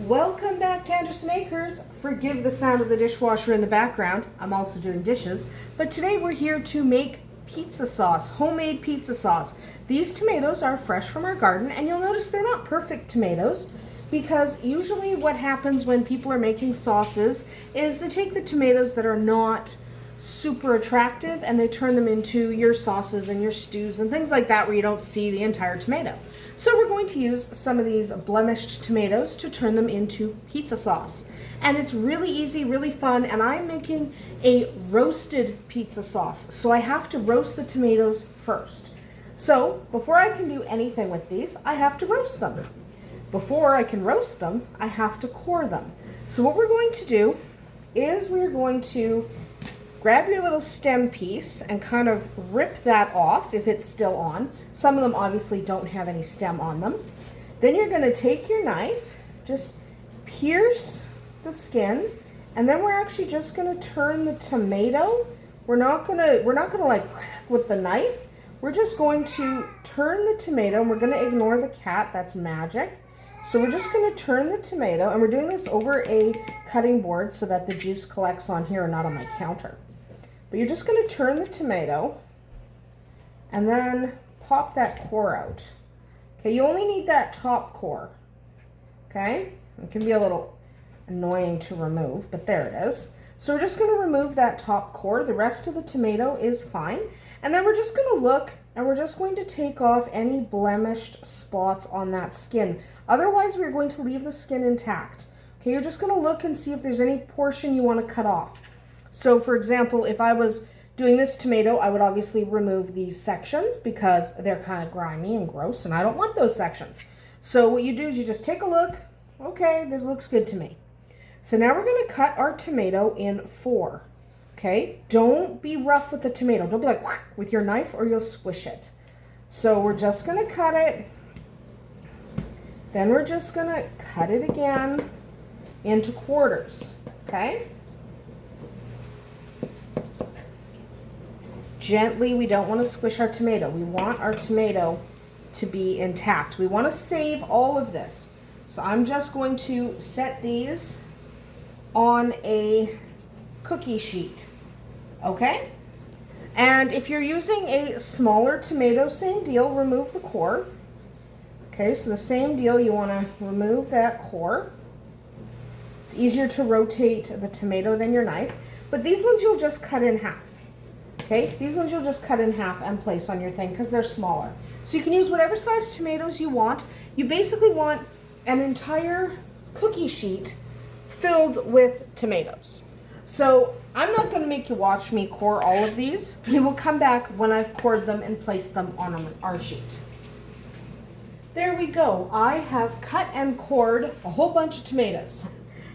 Welcome back to Andersen Acres. Forgive the sound of the dishwasher in the background. I'm also doing dishes. But today we're here to make pizza sauce, homemade pizza sauce. These tomatoes are fresh from our garden, and you'll notice they're not perfect tomatoes because usually what happens when people are making sauces is they take the tomatoes that are not super attractive and they turn them into your sauces and your stews and things like that where you don't see the entire tomato. So we're going to use some of these blemished tomatoes to turn them into pizza sauce. And it's really easy, really fun, and I'm making a roasted pizza sauce. So I have to roast the tomatoes first. So before I can do anything with these, I have to roast them. Before I can roast them, I have to core them. So what we're going to do is we're going to grab your little stem piece and kind of rip that off if it's still on. Some of them obviously don't have any stem on them. Then you're going to take your knife, just pierce the skin, and then we're actually just going to turn the tomato. We're not going to like with the knife. We're just going to turn the tomato, and we're going to ignore the cat. That's magic. So we're just going to turn the tomato, and we're doing this over a cutting board so that the juice collects on here and not on my counter. But you're just going to turn the tomato and then pop that core out. Okay, you only need that top core. Okay, it can be a little annoying to remove, but there it is. So we're just going to remove that top core. The rest of the tomato is fine. And then we're just going to look and we're just going to take off any blemished spots on that skin. Otherwise, we're going to leave the skin intact. Okay, you're just going to look and see if there's any portion you want to cut off. So for example, if I was doing this tomato, I would obviously remove these sections because they're kind of grimy and gross and I don't want those sections. So what you do is you just take a look. Okay, this looks good to me. So now we're going to cut our tomato in 4. Okay, don't be rough with the tomato. Don't be like with your knife or you'll squish it. So we're just going to cut it. Then we're just going to cut it again into quarters. Okay. Gently, we don't want to squish our tomato. We want our tomato to be intact. We want to save all of this. So I'm just going to set these on a cookie sheet. Okay? And if you're using a smaller tomato, same deal, remove the core. Okay, so the same deal, you want to remove that core. It's easier to rotate the tomato than your knife, but these ones you'll just cut in half. Okay, these ones you'll just cut in half and place on your thing because they're smaller. So you can use whatever size tomatoes you want. You basically want an entire cookie sheet filled with tomatoes. So I'm not going to make you watch me core all of these. We will come back when I've cored them and placed them on our sheet. There we go. I have cut and cored a whole bunch of tomatoes.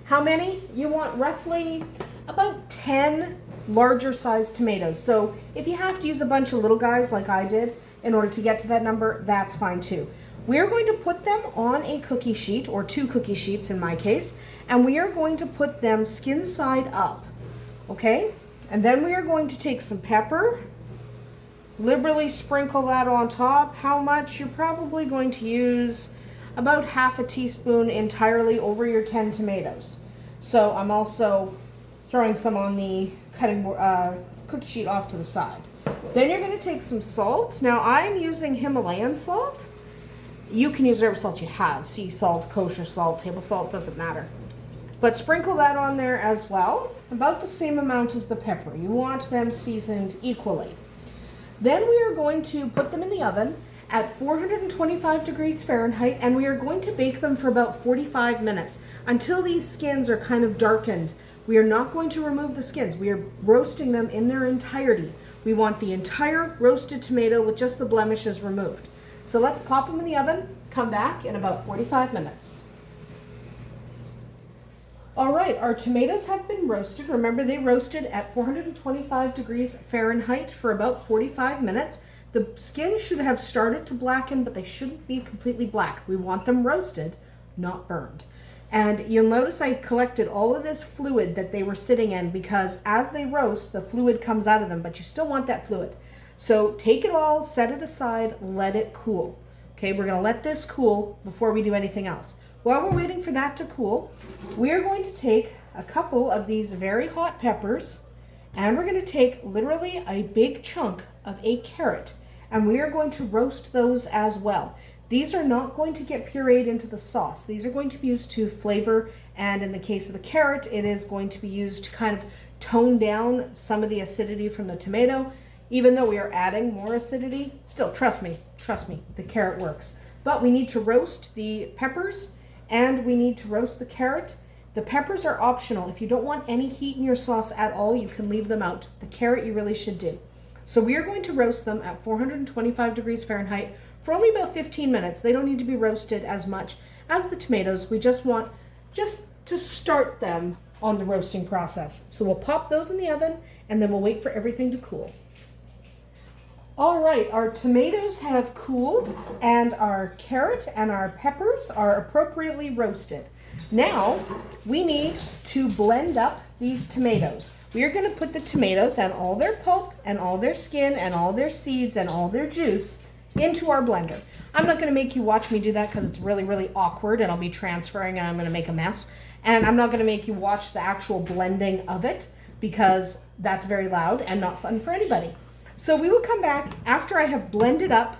How many? You want roughly about 10 larger sized tomatoes. So if you have to use a bunch of little guys like I did in order to get to that number, that's fine too. We're going to put them on a cookie sheet, or 2 cookie sheets in my case, and we are going to put them skin side up. Okay? And then we are going to take some pepper, liberally sprinkle that on top. How much? You're probably going to use about half a teaspoon entirely over your 10 tomatoes. So I'm also throwing some on the cutting cookie sheet off to the side. Then you're going to take some salt. Now I'm using Himalayan salt. You can use whatever salt you have. Sea salt, kosher salt, table salt, doesn't matter. But sprinkle that on there as well. About the same amount as the pepper. You want them seasoned equally. Then we are going to put them in the oven at 425 degrees Fahrenheit, and we are going to bake them for about 45 minutes until these skins are kind of darkened. We are not going to remove the skins. We are roasting them in their entirety. We want the entire roasted tomato with just the blemishes removed. So let's pop them in the oven, come back in about 45 minutes. All right, our tomatoes have been roasted. Remember, they roasted at 425 degrees Fahrenheit for about 45 minutes. The skin should have started to blacken, but they shouldn't be completely black. We want them roasted, not burned. And you'll notice I collected all of this fluid that they were sitting in because as they roast, the fluid comes out of them, but you still want that fluid. So take it all, set it aside, let it cool. Okay, we're gonna let this cool before we do anything else. While we're waiting for that to cool, we're going to take a couple of these very hot peppers, and we're going to take literally a big chunk of a carrot, and we are going to roast those as well. These are not going to get pureed into the sauce. These are going to be used to flavor, and in the case of the carrot, it is going to be used to kind of tone down some of the acidity from the tomato. Even though we are adding more acidity, still, trust me, the carrot works. But we need to roast the peppers and we need to roast the carrot. The peppers are optional. If you don't want any heat in your sauce at all, you can leave them out. The carrot you really should do. So we are going to roast them at 425 degrees Fahrenheit for only about 15 minutes. They don't need to be roasted as much as the tomatoes. We just want to start them on the roasting process. So we'll pop those in the oven and then we'll wait for everything to cool. All right, our tomatoes have cooled and our carrot and our peppers are appropriately roasted. Now we need to blend up these tomatoes. We are going to put the tomatoes and all their pulp and all their skin and all their seeds and all their juice into our blender. I'm not going to make you watch me do that because it's really, really awkward and I'll be transferring and I'm going to make a mess. And I'm not going to make you watch the actual blending of it because that's very loud and not fun for anybody. So we will come back after I have blended up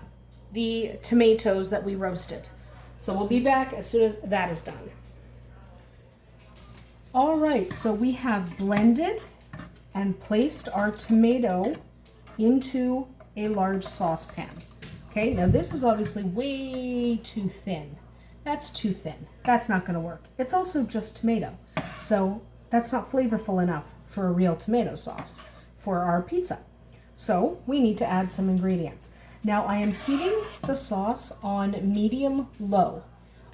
the tomatoes that we roasted. So we'll be back as soon as that is done. All right, so we have blended and placed our tomato into a large saucepan. Okay, now this is obviously way too thin. That's too thin. That's not going to work. It's also just tomato. So that's not flavorful enough for a real tomato sauce for our pizza. So we need to add some ingredients. Now I am heating the sauce on medium-low.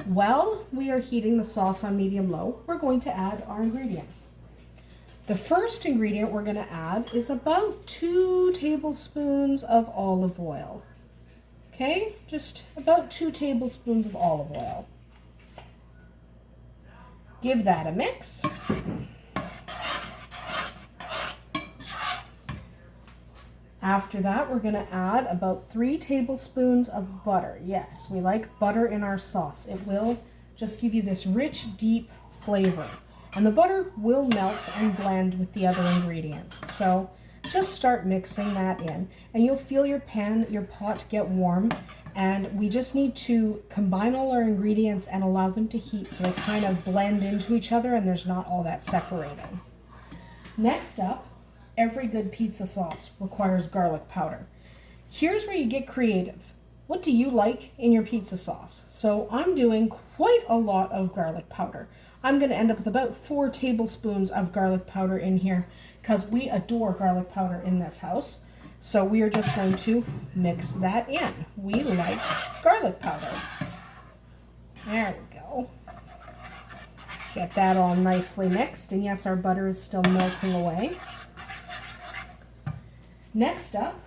While we are heating the sauce on medium-low, we're going to add our ingredients. The first ingredient we're going to add is about 2 tablespoons of olive oil. Okay, just about 2 tablespoons of olive oil. Give that a mix. After that, we're going to add about 3 tablespoons of butter. Yes, we like butter in our sauce. It will just give you this rich, deep flavor. And the butter will melt and blend with the other ingredients. So just start mixing that in. And you'll feel your pot get warm. And we just need to combine all our ingredients and allow them to heat so they kind of blend into each other and there's not all that separating. Next up, every good pizza sauce requires garlic powder. Here's where you get creative. What do you like in your pizza sauce? So I'm doing quite a lot of garlic powder. I'm going to end up with about 4 tablespoons of garlic powder in here because we adore garlic powder in this house. So we are just going to mix that in. We like garlic powder. There we go. Get that all nicely mixed. And yes, our butter is still melting away. Next up,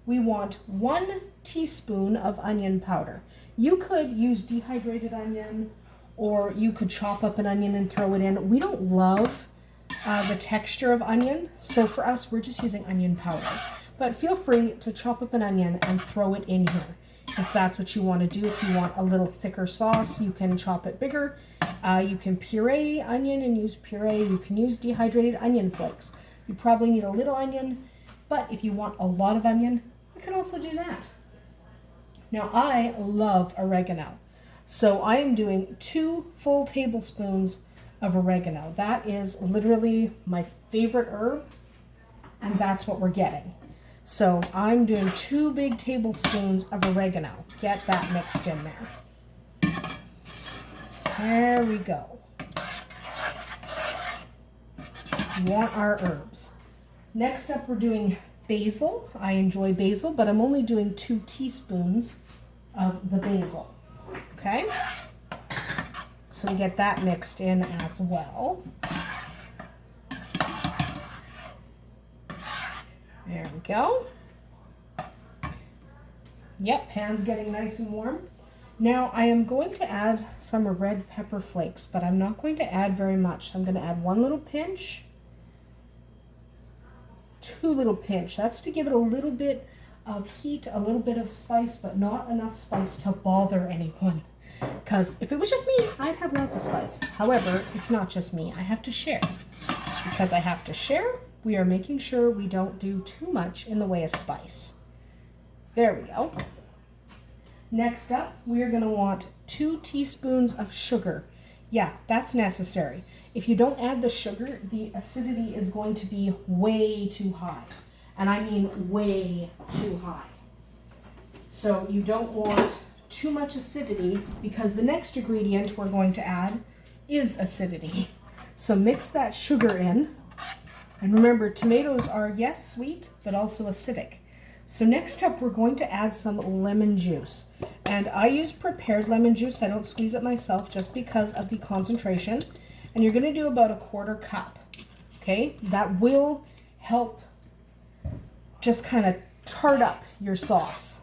we want 1 teaspoon of onion powder. You could use dehydrated onion or you could chop up an onion and throw it in. We don't love the texture of onion, so for us, we're just using onion powder. But feel free to chop up an onion and throw it in here. If that's what you want to do, if you want a little thicker sauce, you can chop it bigger. You can puree onion and use puree. You can use dehydrated onion flakes. You probably need a little onion, but if you want a lot of onion, you can also do that. Now, I love oregano. So I am doing 2 full tablespoons of oregano. That is literally my favorite herb, and that's what we're getting. So I'm doing 2 big tablespoons of oregano. Get that mixed in there. There we go. We want our herbs. Next up, we're doing basil. I enjoy basil, but I'm only doing 2 teaspoons of the basil. Okay? So we get that mixed in as well. There we go. Yep, pan's getting nice and warm. Now I am going to add some red pepper flakes, but I'm not going to add very much. I'm going to add 1 little pinch, 2 little pinch. That's to give it a little bit of heat, a little bit of spice, but not enough spice to bother anyone. Because if it was just me, I'd have lots of spice. However, it's not just me. I have to share. Because I have to share, we are making sure we don't do too much in the way of spice. There we go. Next up, we are going to want 2 teaspoons of sugar. Yeah, that's necessary. If you don't add the sugar, the acidity is going to be way too high. And I mean way too high. So you don't want too much acidity because the next ingredient we're going to add is acidity. So mix that sugar in. And remember, tomatoes are, yes, sweet, but also acidic. So next up, we're going to add some lemon juice. And I use prepared lemon juice. I don't squeeze it myself just because of the concentration. And you're going to do about a 1/4 cup. Okay, that will help just kind of tart up your sauce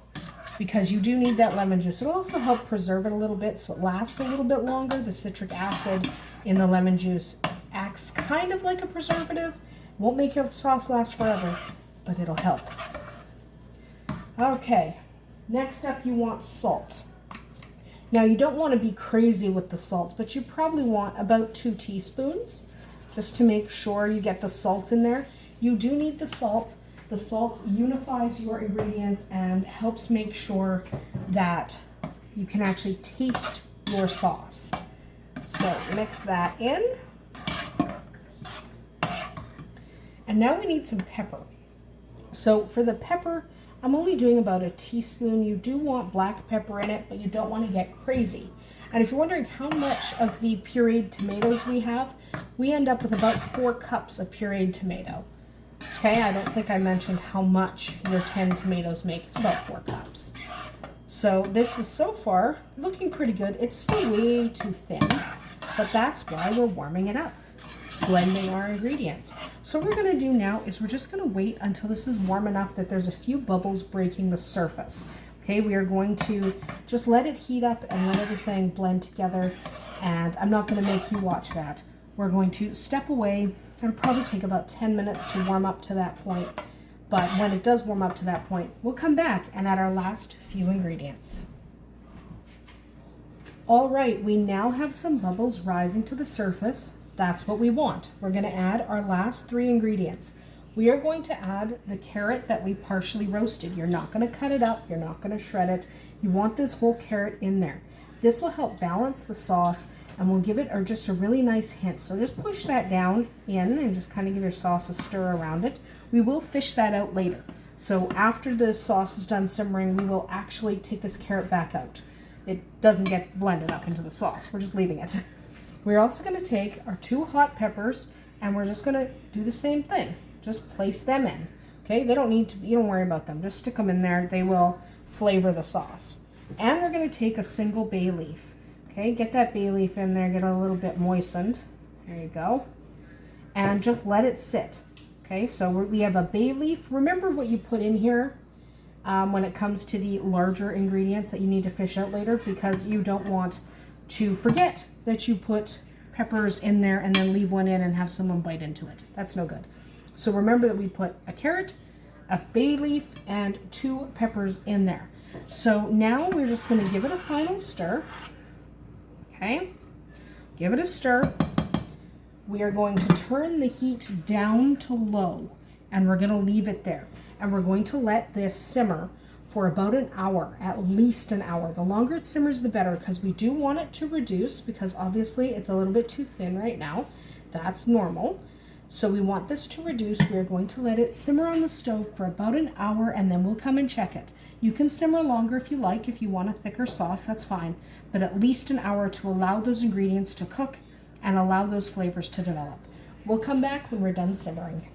because you do need that lemon juice. It'll also help preserve it a little bit so it lasts a little bit longer. The citric acid in the lemon juice acts kind of like a preservative. Won't make your sauce last forever, but it'll help. Okay, next up you want salt. Now you don't want to be crazy with the salt, but you probably want about 2 teaspoons just to make sure you get the salt in there. You do need the salt. The salt unifies your ingredients and helps make sure that you can actually taste your sauce. So mix that in. And now we need some pepper. So for the pepper, I'm only doing about a teaspoon. You do want black pepper in it, but you don't want to get crazy. And if you're wondering how much of the pureed tomatoes we have, we end up with about 4 cups of pureed tomato. Okay, I don't think I mentioned how much your 10 tomatoes make. It's about 4 cups. So this is so far looking pretty good. It's still way too thin, but that's why we're warming it up, blending our ingredients. So what we're going to do now is we're just going to wait until this is warm enough that there's a few bubbles breaking the surface. Okay, we are going to just let it heat up and let everything blend together. And I'm not going to make you watch that. We're going to step away. It'll probably take about 10 minutes to warm up to that point. But when it does warm up to that point, we'll come back and add our last few ingredients. All right, we now have some bubbles rising to the surface. That's what we want. We're going to add our last 3 ingredients. We are going to add the carrot that we partially roasted. You're not going to cut it up. You're not going to shred it. You want this whole carrot in there. This will help balance the sauce and will give it just a really nice hint. So just push that down in and just kind of give your sauce a stir around it. We will fish that out later. So after the sauce is done simmering, we will actually take this carrot back out. It doesn't get blended up into the sauce. We're just leaving it. We're also going to take our 2 hot peppers and we're just going to do the same thing. Just place them in. Okay, they don't need to, you don't worry about them. Just stick them in there. They will flavor the sauce. And we're going to take a single bay leaf. Okay, get that bay leaf in there, get it a little bit moistened. There you go. And just let it sit. Okay, so we have a bay leaf. Remember what you put in here when it comes to the larger ingredients that you need to fish out later, because you don't want to forget that you put peppers in there and then leave one in and have someone bite into it. That's no good. So remember that we put a carrot, a bay leaf, and 2 peppers in there. So now we're just going to give it a final stir. Okay, give it a stir. We are going to turn the heat down to low and we're going to leave it there. And we're going to let this simmer for about an hour, at least an hour. The longer it simmers, the better, because we do want it to reduce, because obviously it's a little bit too thin right now. That's normal. So we want this to reduce. We are going to let it simmer on the stove for about an hour and then we'll come and check it. You can simmer longer if you like. If you want a thicker sauce, that's fine. But at least an hour to allow those ingredients to cook and allow those flavors to develop. We'll come back when we're done simmering.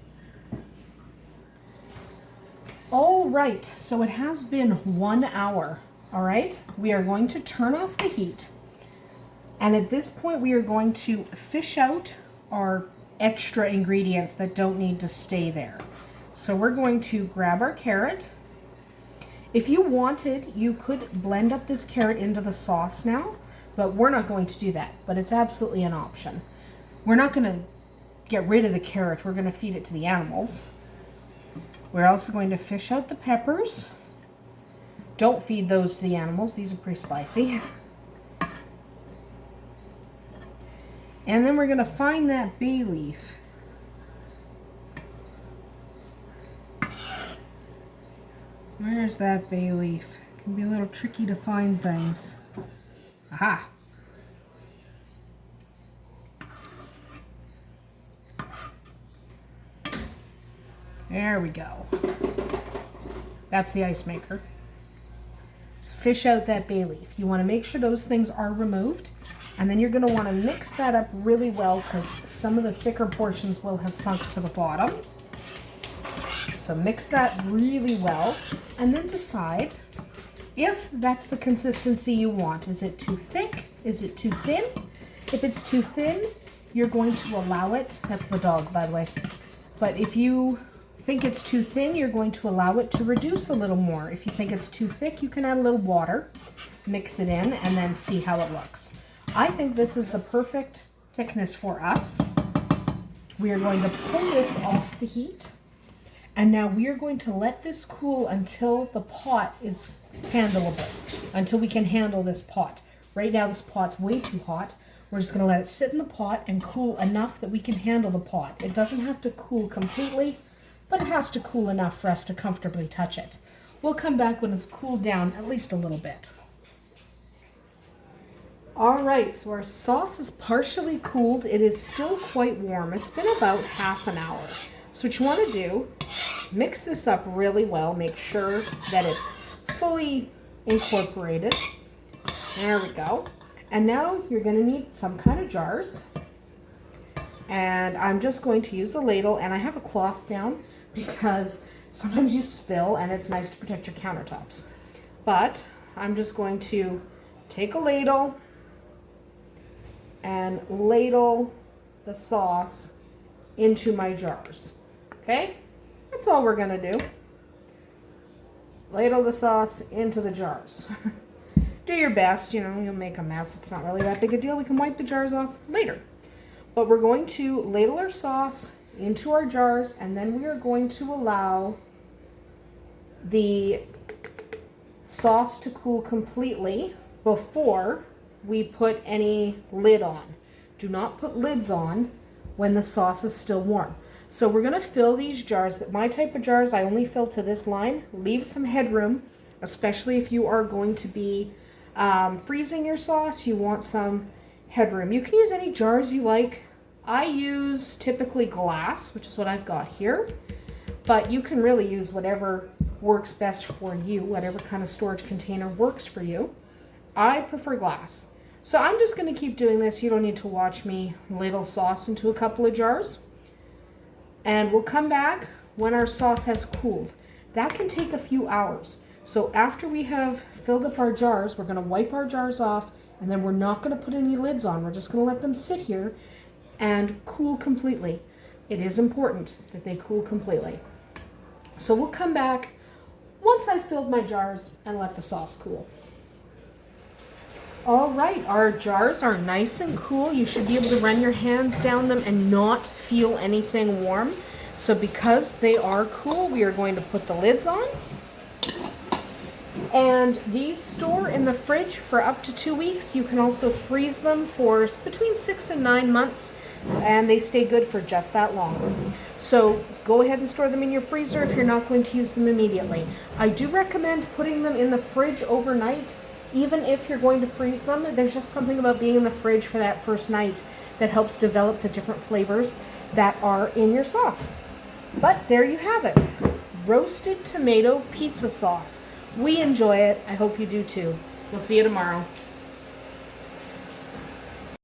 All right, so it has been 1 hour. All right, we are going to turn off the heat. And at this point, we are going to fish out our extra ingredients that don't need to stay there. So we're going to grab our carrot. If you wanted, you could blend up this carrot into the sauce now, but we're not going to do that. But it's absolutely an option. We're not going to get rid of the carrot. We're going to feed it to the animals. We're also going to fish out the peppers. Don't feed those to the animals. These are pretty spicy. And then we're going to find that bay leaf. Where's that bay leaf? It can be a little tricky to find things. Aha! There we go. That's the ice maker. So fish out that bay leaf. You want to make sure those things are removed. And then you're going to want to mix that up really well because some of the thicker portions will have sunk to the bottom. So mix that really well and then decide if that's the consistency you want. Is it too thick? Is it too thin? If it's too thin, you're going to allow it. That's the dog, by the way. But if you think it's too thin, you're going to allow it to reduce a little more. If you think it's too thick, you can add a little water, mix it in, and then see how it looks. I think this is the perfect thickness for us. We are going to pull this off the heat. And now we are going to let this cool until the pot is handleable, until we can handle this pot. Right now this pot's way too hot. We're just going to let it sit in the pot and cool enough that we can handle the pot. It doesn't have to cool completely, but it has to cool enough for us to comfortably touch it. We'll come back when it's cooled down at least a little bit. All right, so our sauce is partially cooled. It is still quite warm. It's been about half an hour. So what you want to do, mix this up really well. Make sure that it's fully incorporated. There we go. And now you're going to need some kind of jars. And I'm just going to use a ladle, and I have a cloth down because sometimes you spill and it's nice to protect your countertops. But I'm just going to take a ladle and ladle the sauce into my jars. Okay? That's all we're gonna do. Ladle the sauce into the jars. Do your best, you know, you'll make a mess. It's not really that big a deal. We can wipe the jars off later. But we're going to ladle our sauce into our jars, and then we are going to allow the sauce to cool completely before we put any lid on. Do not put lids on when the sauce is still warm. So we're going to fill these jars. My type of jars, I only fill to this line. Leave some headroom, especially if you are going to be freezing your sauce. You want some headroom. You can use any jars you like. I use typically glass, which is what I've got here. But you can really use whatever works best for you, whatever kind of storage container works for you. I prefer glass. So I'm just going to keep doing this. You don't need to watch me ladle sauce into a couple of jars. And we'll come back when our sauce has cooled. That can take a few hours. So after we have filled up our jars, we're going to wipe our jars off, and then we're not going to put any lids on. We're just going to let them sit here and cool completely. It is important that they cool completely. So we'll come back once I've filled my jars and let the sauce cool. All right, our jars are nice and cool. You should be able to run your hands down them and not feel anything warm. So because they are cool, we are going to put the lids on. And these store in the fridge for up to 2 weeks. You can also freeze them for between 6 and 9 months, and they stay good for just that long. So go ahead and store them in your freezer if you're not going to use them immediately. I do recommend putting them in the fridge overnight. Even if you're going to freeze them, there's just something about being in the fridge for that first night that helps develop the different flavors that are in your sauce. But there you have it. Roasted tomato pizza sauce. We enjoy it. I hope you do too. We'll see you tomorrow.